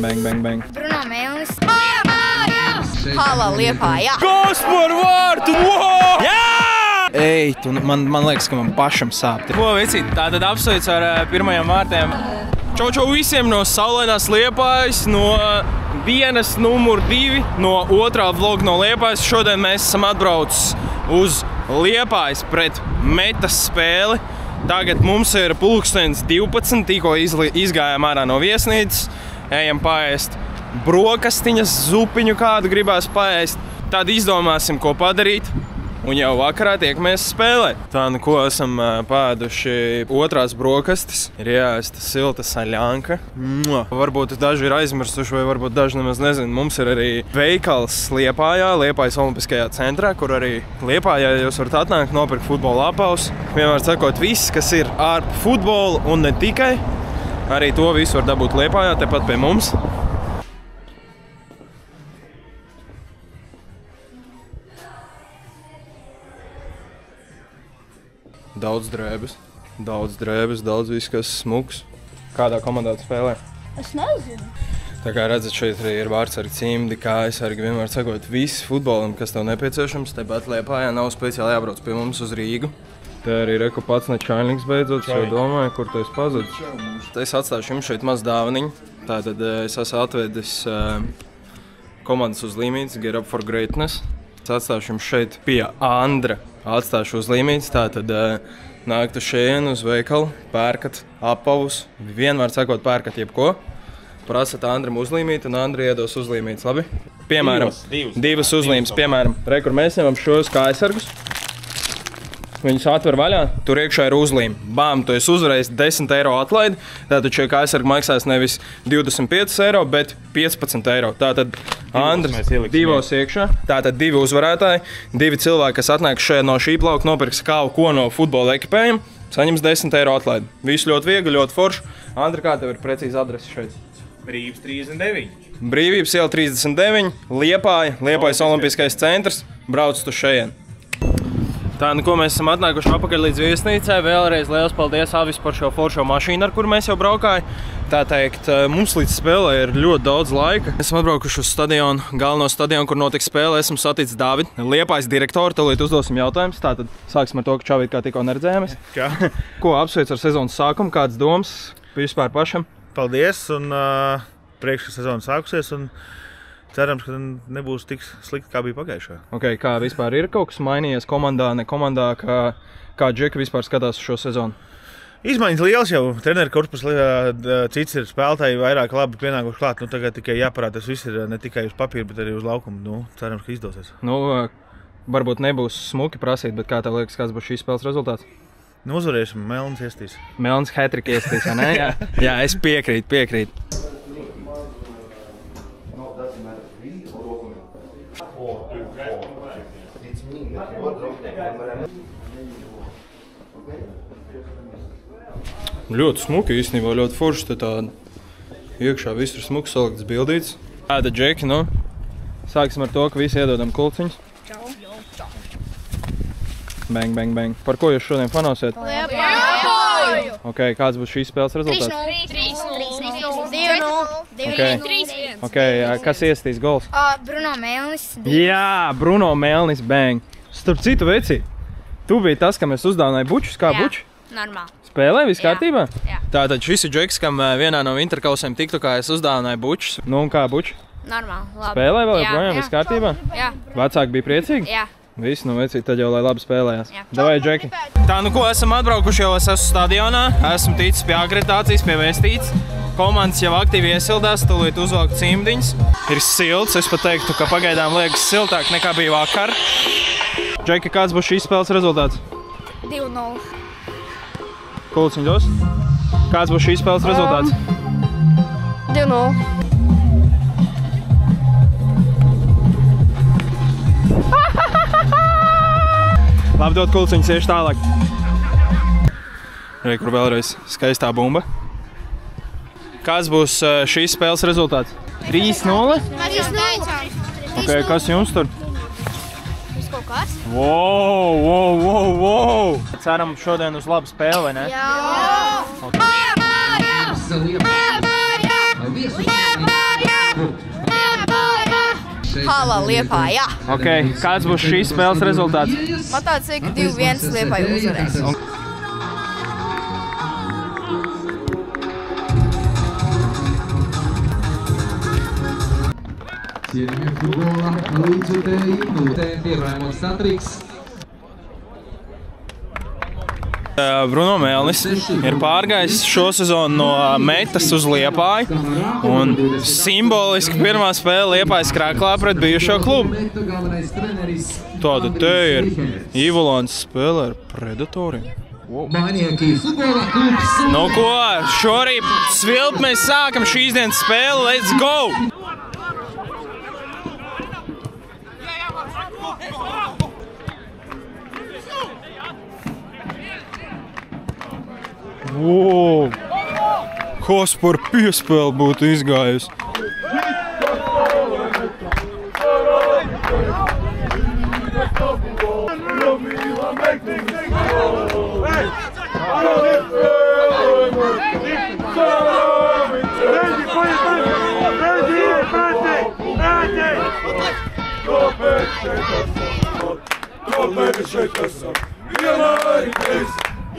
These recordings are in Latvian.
Bang, bang, bang. Bruno Melnis. Hala Liepājā. Gospar vārtu! Wow! Jā! Ej, man liekas, ka man pašam sāp. Ko, vecīt, tātad apsveic ar pirmajiem vārtiem. Čau visiem no saulainās Liepājas, no dienas numur 2, no otrā vloga no Liepājas. Šodien mēs esam atbraucis uz Liepājas pret Metas spēli. Tagad mums ir 12:12, tikko izgājām ārā no viesnīcas. Ejam paēst brokastiņas, zupiņu kādu gribās paēst. Tad izdomāsim, ko padarīt. Un jau vakarā tiekamies spēlēt. Tā, nu ko esam pāduši otrās brokastis. Ir jāēsta silta saļanka. Varbūt daži ir aizmirstuši, vai varbūt daži nemaz nezinu. Mums ir arī veikals Liepājā, Liepājas Olimpiskajā centrā, kur arī Liepājā jūs varat atnākt, nopirkt futbola apaus. Vienmēr sakot, viss, kas ir ārp futbolu un ne tikai, arī to visu var dabūt Liepājā, tepat pie mums. Daudz drēbes, daudz viss, kas smuks. Kādā komandā tu spēlē? Es nezinu. Tā kā redzat, šeit arī ir vārtsargi, cimdi, kājasargi, vienmēr sakot, visi futbolam, kas tev nepieciešams. Tepat Liepājā nav speciāli jābrauc pie mums uz Rīgu. Te arī reku pats nečainīgs beidzot, es jau domāju, kur tu esi pazudis. Es atstāšu jums šeit maz dāvaniņu. Tātad es esmu atvedis komandas uzlīmītes, Get Up for Greatness. Es atstāšu jums šeit pie Andra. Atstāšu uzlīmītes, tātad nākt uz šejienu, uz veikalu, pērkat apavus, vienmēr sakot pērkat jebko. Prasat Andram uzlīmīt un Andri iedos uzlīmītes, labi? Piemēram, divas uzlīmes, piemēram, kur mēs ņemam šos kājasargus. Viņus atver vaļā, tur iekšā ir uzlīme. Bām, tu esi uzvarējis 10 eiro atlaidi, tātad šie kājasargi maksās nevis 25 eiro, bet 15 eiro. Tātad Andris divos iekšā, tātad 2 uzvarētāji, 2 cilvēki, kas atnāk šeit no šī plauka, nopirks kaut ko no futbola ekipējuma, saņems 10 eiro atlaidi. Visu ļoti viegli, ļoti forši. Andri, kā tev ir precīzi adresi šeit? Brīvības 39. Brīvības iela 39, Liepāja, Liepājas Olimpiskais centrs, brauc tu šeit. Tā, nu ko mēs esam atnākuši apakaļ līdz viesnīcai. Vēlreiz liels paldies Avis par šo foršo mašīnu, ar kuru mēs jau braukājam. Tā teikt, mums līdz spēlē ir ļoti daudz laika. Esam atbraukuši uz stadionu, galveno stadionu, kur notiks spēle. Esam saticis Dāvidu, Liepājas direktoru. Tūlīt uzdosim jautājumus. Tātad sāksim ar to, ka Čavīt kā tikko neredzējamies. Ko apsveic ar sezonas sākumu? Kādas domas vispār pašam? Paldies un prieks, ka sezona sākusies. Un cerams, ka nebūs tik slikti, kā bija pagājušā. Okay, kā vispār ir kaut kas mainījies komandā, ne komandā, kā Džeki vispār skatās šo sezonu? Izmaiņas liels jau. Treneri korpus cits ir spēlētāji vairāk labi pienākuši klāt. Nu, tagad tikai jāparāda, tas viss ir ne tikai uz papīra, bet arī uz laukumu. Nu, cerams, ka izdosies. Nu, varbūt nebūs smuki prasīt, bet kā tev liekas, kāds būs šīs spēles rezultāts? Nu, uzvarēsim, Melnis iestīs. Melnis hat-trick iestīs, vai ne? Jā, es piekrītu. Ļoti smuki īstenībā, ļoti forši. Te tā iekšā viss ir smuki saliktas bildītes. Tāda Džeki, nu, sāksim ar to, ka visi iedodam kulciņus. Bang, bang, bang. Par ko jūs šodien fanosiet? Liepāju! Ok, kāds būs šīs spēles rezultāts? 3-0. Ok, kas iestīs gols? Bruno Melnis. Jā, Bruno Melnis, bang. Starp citu, veci, tu biji tas, kam es uzdāvināju bučus. Kā buči? Normāli. Spēlē, viss kārtībā? Jā. Tātad šis ir Džeks, kam vienā no interkausiem TikTokā es uzdāvināju bučus. Nu un kā buči? Normāli, labi. Spēlē vēl joprojām, viss kārtībā? Jā. Vecāki bija priecīgi? Jā. Viss, nu vecīt, tad jau lai labi spēlējās. Jā. Davai, Džeki. Tā, nu ko, esam atbraukuši, jau es esmu stadionā. Esmu ticis pie akreditācijas, pie vēstītes. Komandas jau aktīvi iesildās, tūlīt uzvalkt cimdiņas. Ir silts, es pat teiktu, ka pagaidām liekas siltāk nekā bija vakar. Džeki, kāds būs šīs spēles rezultāts? 2-0. Kulciņu dos. Kāds būs šīs spēles rezultāts? 2-0. Labi, dot kulciņus, iešu tālāk. Kur vēlreiz skaistā bumba. Kāds būs šīs spēles rezultāts? 3-0? 3-0. Ok, kas jums tur? Viss kaut kāds? Wow! Ceram šodien uz labu spēli, vai ne? Jā! Zāla Liepāja. Ok, kāds būs šīs spēles rezultāts? Man tāds ir, ka 2-1 Liepāja uzvarēs. Cienījamie futbola līdzjutēji, Tēti Raimonds Satriks. Bruno Melnis ir pārgājis šo sezonu no Metas uz Liepāju un simboliski pirmā spēle Liepājas Kraklā pret bijušo klubu. Tāda te ir Ivolons spēle ar Predatoriem. Mainieki futbola klubs. Nu ko, šorīt svilp mēs sākam šīs dienas spēli, let's go! Wow. Kas par piespēli būtu izgājusi?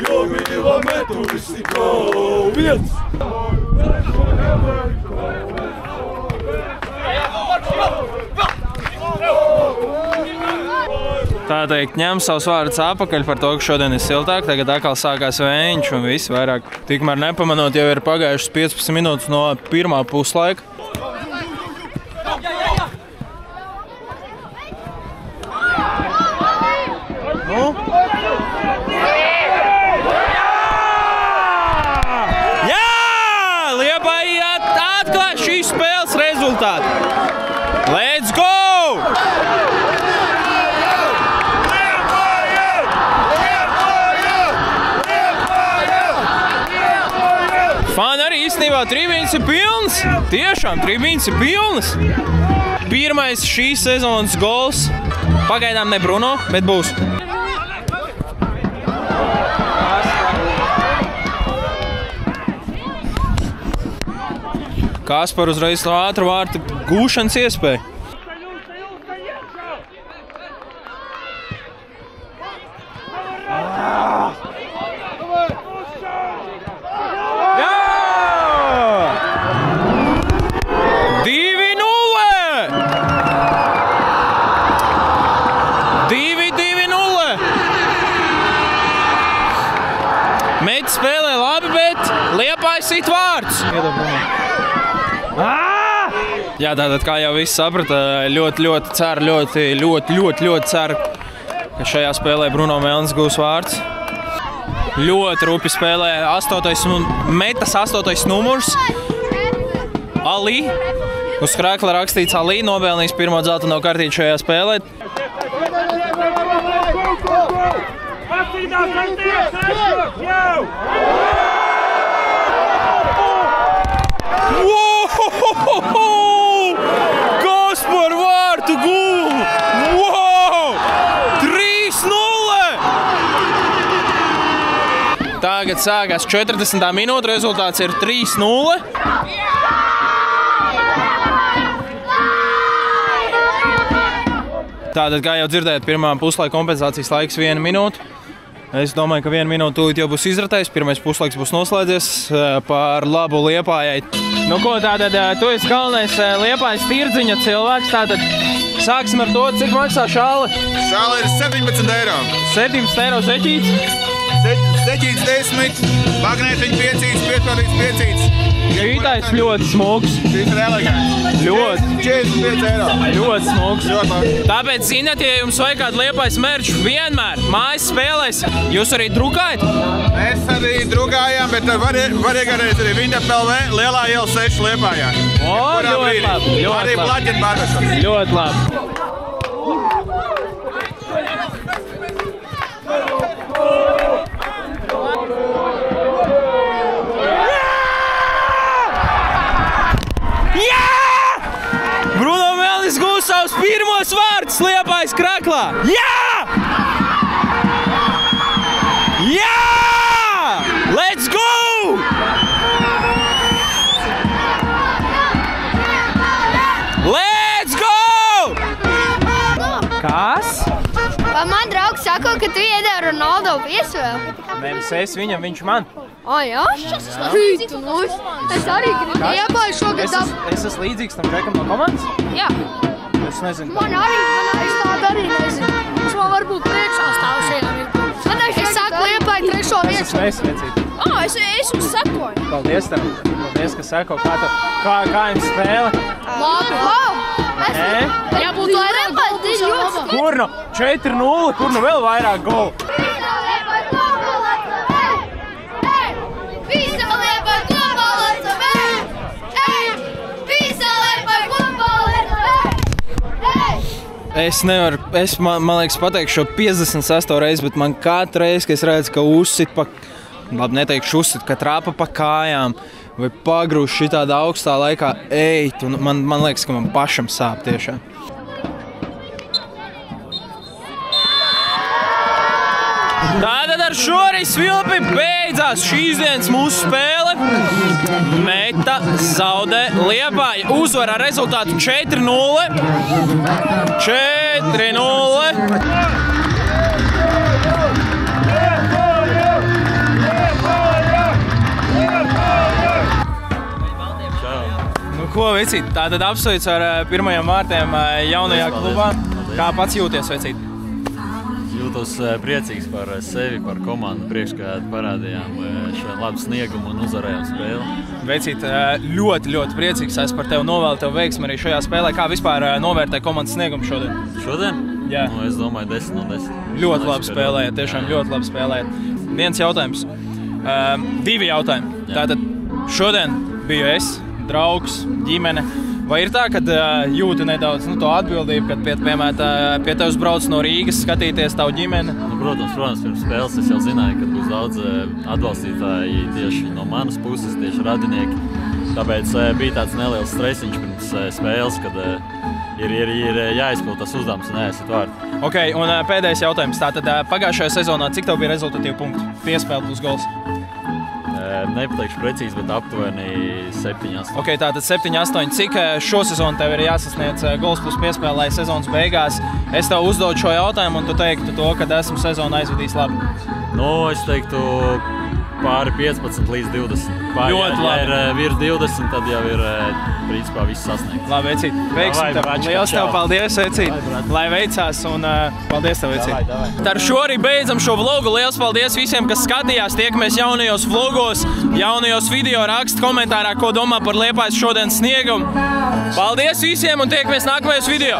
Jo mīla metu visi go viens! Tā teikt, ņem savus vārdus atpakaļ par to, ka šodien ir siltāk, tagad atkal sākās vējiņš un viss vairāk. Tikmēr nepamanot, jau ir pagājušas 15 minūtes no pirmā puslaika. Let's go! Fani arī īstenībā tribīns ir pilns. Tiešām tribīns ir pilns. Pirmais šīs sezonas gols. Pagaidām ne Bruno, bet būs. Kaspar uzreiz to ātru vārtu gūšanas iespēju. Jā! 2-0! 2-0! Metis spēlē labi, bet Liepāja sit vārds. Jā, tātad, kā jau viss saprata, ļoti ceru, ka šajā spēlē Bruno Melnis gūs vārds. Ļoti rupi spēlē Metas 8. numurs. Ali. Uz krēkla rakstīts Ali, nobēlnījis pirmo dzelteno kartīti šajā spēlē. Kas par vārtu gūlu! Wow! 3-0! Tagad sākās 40. minūte, rezultāts ir 3-0. Tātad, kā jau dzirdējāt, pirmā puslaika kompensācijas laiks 1 minūte. Es domāju, ka 1 minūte tūlīt jau būs izratējis. Pirmais puslaiks būs noslēdzies par labu Liepājai. Nu ko, tātad, tu esi galvenais Liepājas tirdziņa cilvēks. Tātad, sāksim ar to, cik maksā šāle? Šāle ir 17 eiro. 17 eiro zeķīts? Zeķīts 10, magnētiņa 5, pietvarīts 5. Šītais ļoti smuks. Šīs ir elegants. Ļoti. 45 eiro. Ļoti smuks. Ļoti. Tāpēc, zināt, ja jums vajag kādu Liepājas merču, vienmēr mājas spēlēs. Jūs arī drukājat? Mēs arī drukājām, bet var iegarēt arī Vinda PLV Lielā iela 6 Liepājā. O, ļoti labi. Arī plaķina pārvešana. Ļoti labi. Bruno Melnis gūs savus pirmos vārdus Liepājas Kraklā. Jā! Jā! Let's go! Let's go! sako, ka tu iedevi Ronaldo piesvēli. Nevis es viņam, viņš man. Jā? Rītu, es arī gribu Liepāju šogad Es esmu līdzīgs tam džekam no komandas? Jā. Es nezinu. Man arī, es tādu arī nezinu. Viņš man varbūt priekšā stāv šajā mirklī. Es saku Liepāju 3. vietu. Es esmu vecīt. Es jums sakoju. Paldies tev. Paldies, ka seko. Kā jums spēle? Labi. Jābūt vairāk golu. Kur nu? 4-0, kur nu vēl vairāk golu? Es nevaru, man liekas, pateikšu šo 56. reizi, bet man katru reizi, kad es redzu, ka uzsit pa, labi, neteikšu uzsit, ka trāpa pa kājām vai pagrūž šitādā augstā laikā, man liekas, ka man pašam sāp tiešām. Tātad ar šo arī Svilpi beidzās šīs dienas mūsu spēle. Meta zaudē Liepāja. Uzvar ar rezultātu 4-0. 4-0. Nu ko, vecīt, tātad apsveic ar pirmajiem vārtiem jaunajā klubā. Kā pats jūties, vecīt? Jūtos priecīgs par sevi, par komandu priekš, kā parādījām šo labu sniegumu un uzvarējām spēli. Vecīt, ļoti priecīgs esmu par tevi, novēlu tev veiksmi arī šajā spēlē. Kā vispār novērtē komandas sniegumu šodien? Šodien? Jā. Nu, es domāju 10 no 10. Ļoti labi spēlējāt, tiešām ļoti labi spēlējāt. Viens jautājums, 2 jautājumi. Tātad šodien biju es, draugs, ģimene. Vai ir tā, kad jūti nedaudz to atbildību, kad pie tevis brauc no Rīgas skatīties tavu ģimeni? Nu, protams, pirms spēles es jau zināju, ka būs daudz atbalstītāji tieši no manas puses, tieši radinieki. Tāpēc bija tāds neliels stresiņš pirms spēles, kad ir jāizpild tas uzdevums un jāiesiet vārti. Ok, un pēdējais jautājums. Tātad pagājušajā sezonā cik tev bija rezultatīvi punkti? Piespēle plus gols? Nepateikšu precīzi, bet aptuveni 7-8. Ok, tātad 7-8. Cik šo sezonu tev ir jāsasniedz gols plus piespēle, lai sezonas beigās es tev uzdodu šo jautājumu un tu teiktu to, ka esmu sezonu aizvedījis labi? Nu, es teiktu pāri 15 līdz 20. Ļoti labi. Ja ir virs 20, tad jau ir principā viss sasniegts. Labi, Vecīt. Veiksim tev. Liels tev paldies, Vecīt. Lai veicās un paldies tev, Vecīt. Ar šo arī beidzam šo vlogu. Liels paldies visiem, kas skatījās. Tiekamies jaunajos vlogos, jaunajos video. Rakst komentārā, ko domā par Liepājas šodienas sniegumu. Paldies visiem un tiekamies nākamajos video.